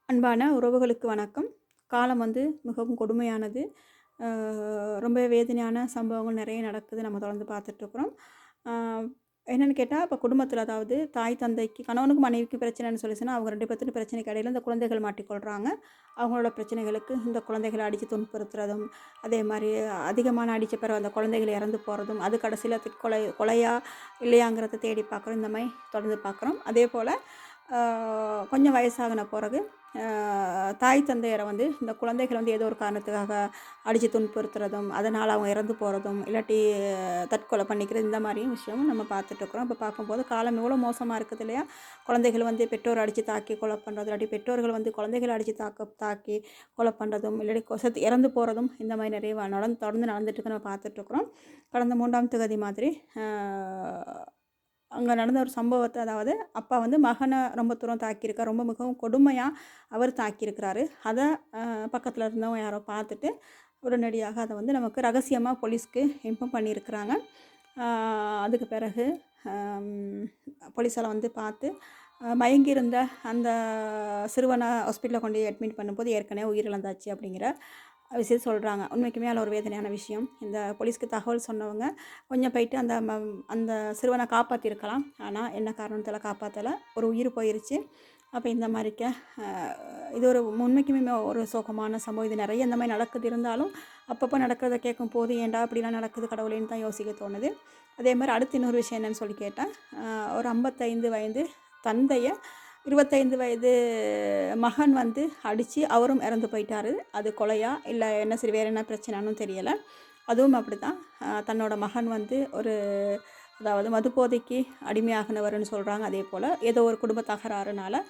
அன்பான உறவுகளுக்கு வணக்கம். காலம் வந்து மிகவும் கொடுமையானது. அ ரொம்ப வேதனையான சம்பவங்கள் நெறைய நடக்குது. நம்ம தொடர்ந்து பார்த்துட்ருக்குறோம். அ என்னன்னு கேட்டா, இப்போ குடும்பத்தில அதாவது தாய், தந்தைக்கு கணவனுக்கும் மனைவிக்கும் பிரச்சனைன்னு சொல்லிச்சுன்னா, அவங்க 2 பேத்துக்கும் பிரச்சனைக்கு இடையில இந்த குழந்தைகள் மாட்டிக்கொள்றாங்க. அவங்களோட பிரச்சனைகளுக்கு இந்த குழந்தைகள அடிச்சு துன்புறுத்துறதும், அதேமாரி அதிகமான அடிச்ச பிறகு அந்த குழந்தைகள் இறந்து போறதும், அது கடைசியில கொலையா இல்லையாங்கிறத தேடி பார்க்குறோம். இந்த மாரி தொடர்ந்து பார்க்குறோம். அதேபோல அ கொஞ்சம் வயசாகுன பிறகு தாய் தந்தையரை வந்து இந்த குழந்தைகள் வந்து ஏதோ ஒரு காரணத்துக்காக அடித்து துன்புறுத்துறதும், அதனால் அவங்க இறந்து போகிறதும், இல்லாட்டி தற்கொலை பண்ணிக்கிறது இந்த மாதிரியும் விஷயமும் நம்ம பார்த்துட்ருக்குறோம். இப்போ பார்க்கும்போது காலம் எவ்வளோ மோசமாக இருக்குது இல்லையா? குழந்தைகள் வந்து பெற்றோரை அடித்து தாக்கி கொலை பண்ணுறது, இல்லாட்டி பெற்றோர்கள் வந்து குழந்தைகளை அடித்து தாக்கி கொலை பண்ணுறதும், இல்லாட்டி செத்து இறந்து போகிறதும் இந்த மாதிரி நிறைய தொடர்ந்து நடந்துட்டுருக்கு நம்ம பார்த்துட்ருக்குறோம். கடந்த 3ஆம் தேதி மாதிரி அங்கே நடந்த ஒரு சம்பவத்த அதாவது அப்பா வந்து மகனை ரொம்ப தூரம் தாக்கியிருக்கார். ரொம்ப மிகவும் கொடுமையா அவர் தாக்கியிருக்கிறாரு. அத பக்கத்துல இருந்தவங்க யாரோ பார்த்துட்டு, உடனடியாக அத வந்து நமக்கு ரகசியமா போலீஸ்க்கு இன்ஃபார்ம் பண்ணியிருக்கிறாங்க. அதுக்கு பிறகு அம் போலீஸால வந்து பார்த்து, மயங்கியிருந்த அந்த சிறுவன ஹாஸ்பிட்டல்ல கொண்டு போய் அட்மிட் பண்ணும்போது ஏற்கனவே உயிரிழந்தாச்சு அப்படிங்கிற விஷயம் சொல்கிறாங்க. உண்மைக்குமே அதில ஒரு வேதனையான விஷயம். இந்த போலீஸ்க்கு தகவல் சொன்னவங்க கொஞ்சம் போயிட்டு அந்த சிறுவனை காப்பாத்தியிருக்கலாம். ஆனா, என்ன காரணத்தால காப்பாத்தல. ஒரு உயிர் போயிருச்சு. அப்ப இந்த மாரிக்க அ இது ஒரு உண்மைக்குமே ஒரு சோகமான சம்பவம். இது நெறைய இந்த மாரி நடக்குது. இருந்தாலும், அப்பப்போ நடக்கிறத கேட்கும்போது, ஏன்டா இப்படிலாம் நடக்குது கடவுளேன்னு தான் யோசிக்க தோணுது. அதே மாரி அடுத்து இன்னொரு விஷயம் என்னன்னு சொல்லி கேட்டா, ஒரு 55 வயது தந்தைய 25 வயது மகன் வந்து அடிச்சு அவரும் இறந்து போயிட்டாரு. அது கொலையா? இல்ல என்ன சரி வேற என்ன பிரச்சனைன்னும் தெரியல. அதுவும் அப்படித்தான். தன்னோட மகன் வந்து அதாவது மதுபோதைக்கு அடிமையாகினவர்ன்னு சொல்றாங்க. அதேபோல ஏதோ ஒரு குடும்ப தகராறுனால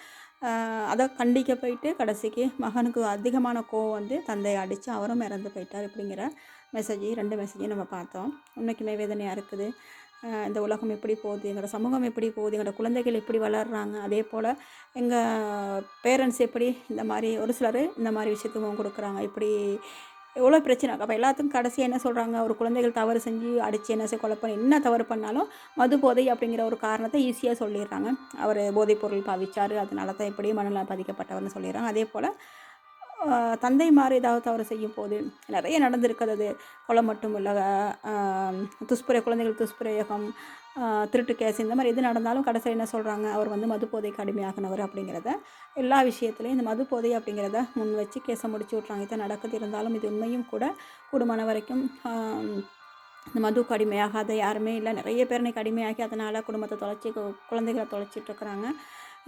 அத கண்டிக்க போயிட்டு கடைசிக்கு மகனுக்கு அதிகமான கோவம் வந்து தந்தைய அடிச்சு அவரும் இறந்து போயிட்டார். இப்படிங்கிற 2 மெசேஜையும் நம்ம பார்த்தோம். உண்மைக்குமே வேதனையா இருக்குது. இந்த உலகம் எப்படி போகுது, எங்களோட சமூகம் எப்படி போகுது, எங்களோட குழந்தைகள் எப்படி வளர்றாங்க, அதேபோல் எங்கள் பேரண்ட்ஸ் எப்படி இந்த மாதிரி ஒரு சிலர் இந்த மாதிரி விஷயத்துக்கு முகம் கொடுக்குறாங்க. இப்படி எவ்வளோ பிரச்சனை. அப்போ எல்லாத்துக்கும் கடைசியாக என்ன சொல்கிறாங்க, ஒரு குழந்தைகள் தவறு செஞ்சு அடித்து என்ன கொலை பண்ணி என்ன தவறு பண்ணாலும் மது போதை அப்படிங்கிற ஒரு காரணத்தை ஈஸியாக சொல்லிடுறாங்க. அவர் போதைப்பொருள் பாவிச்சார், அதனால தான் இப்படி மனநலம் பாதிக்கப்பட்டவர்னு சொல்லிடுறாங்க. அதே போல் தந்தைமார் ஏதாவது தவறு செய்யும்போது நிறைய நடந்திருக்குது. அது கொலை மட்டும் இல்லை, குழந்தைகள் துஷ்பிரயோகம், திருட்டு கேஸ் இந்த மாதிரி எது நடந்தாலும் கடைசியில் என்ன சொல்கிறாங்க, அவர் வந்து மது போதைக்கு அடிமையாகினவர் அப்படிங்கிறத எல்லா விஷயத்துலையும் இந்த மது போதை அப்படிங்கிறத முன் வச்சு கேஸை முடிச்சு விட்றாங்க. இதை நடக்குது. இருந்தாலும் இது உண்மையும் கூட கூடுமான வரைக்கும் இந்த மதுவுக்கு அடிமையாகாத யாருமே இல்லை. நிறைய பேர் இன்னைக்கு அடிமையாகி அதனால் குடும்பத்தை தொலைச்சி குழந்தைகளை தொலைச்சிட்ருக்குறாங்க.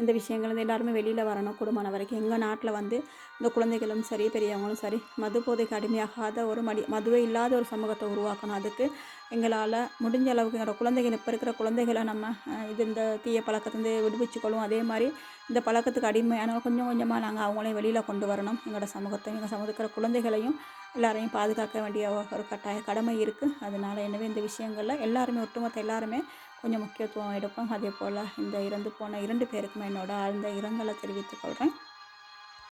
இந்த விஷயங்கள் வந்து எல்லாருமே வெளியில் வரணும். கூடுமான வரைக்கும் எங்கள் நாட்டில் வந்து இந்த குழந்தைகளும் சரி பெரியவங்களும் சரி மது போதைக்கு அடிமையாகாத ஒரு மதுவே இல்லாத ஒரு சமூகத்தை உருவாக்கணும். அதுக்கு எங்களால் முடிஞ்ச அளவுக்கு என்னோடய குழந்தைகள் இப்போ இருக்கிற குழந்தைகளை நம்ம இந்த தீய பழக்கத்துலேருந்து விடுவிச்சுக்கொள்ளும். அதே மாதிரி இந்த பழக்கத்துக்கு அடிமையானவங்க கொஞ்சம் கொஞ்சமாக நாங்கள் அவங்களையும் வெளியில் கொண்டு வரணும். எங்களோட சமூகத்தையும் எங்கள் சமூகத்தில் இருக்கிற குழந்தைகளையும் எல்லாரையும் பாதுகாக்க வேண்டிய ஒரு கட்டாய கடமை இருக்குது. அதனால் எனவே இந்த விஷயங்களில் எல்லாருமே ஒட்டுமொத்த எல்லாருமே கொஞ்சம் முக்கியத்துவம் எடுப்போம். அதே போல் இந்த இறந்து போன 2 பேருக்குமே என்னோட ஆழ்ந்த இரங்கலை தெரிவித்துக் கொள்கிறேன்.